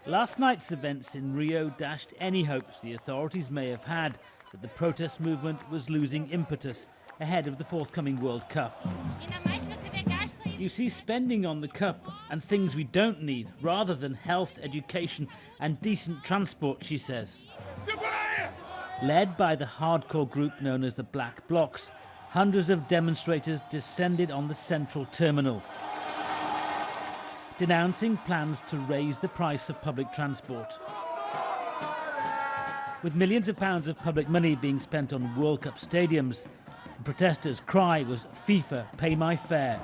Last night's events in Rio dashed any hopes the authorities may have had that the protest movement was losing impetus ahead of the forthcoming World Cup. You see spending on the Cup and things we don't need rather than health, education and decent transport, she says. Led by the hardcore group known as the Black Blocs, hundreds of demonstrators descended on the central terminal, denouncing plans to raise the price of public transport. With millions of pounds of public money being spent on World Cup stadiums, the protesters' cry was FIFA, pay my fare.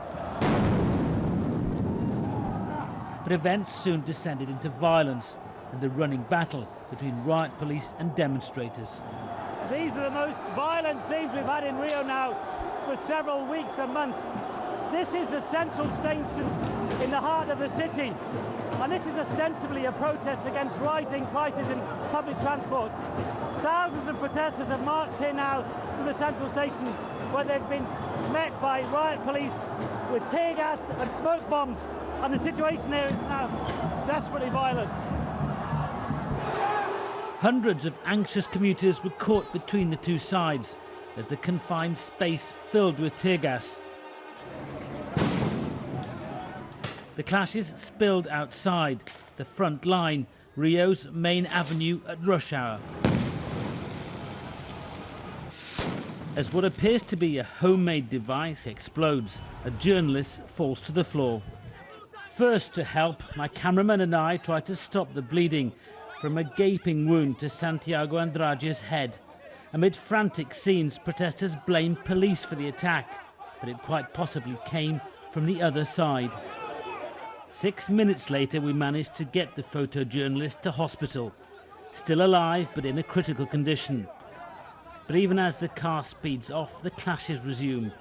But events soon descended into violence and a running battle between riot police and demonstrators. These are the most violent scenes we've had in Rio now for several weeks and months. This is the central station in the heart of the city, and this is ostensibly a protest against rising prices in public transport. Thousands of protesters have marched here now to the central station, where they've been met by riot police with tear gas and smoke bombs, and the situation here is now desperately violent. Hundreds of anxious commuters were caught between the two sides as the confined space filled with tear gas. The clashes spilled outside the front line, Rio's main avenue at rush hour, as what appears to be a homemade device explodes. A journalist falls to the floor. First to help, my cameraman and I try to stop the bleeding from a gaping wound to Santiago Andrade's head. Amid frantic scenes, protesters blame police for the attack, but it quite possibly came from the other side. 6 minutes later, we managed to get the photojournalist to hospital, still alive but in a critical condition. But even as the car speeds off, the clashes resume,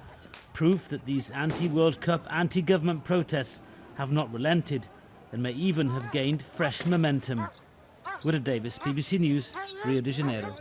proof that these anti-World Cup, anti-government protests have not relented and may even have gained fresh momentum. Woodard Davis, BBC News, Rio de Janeiro.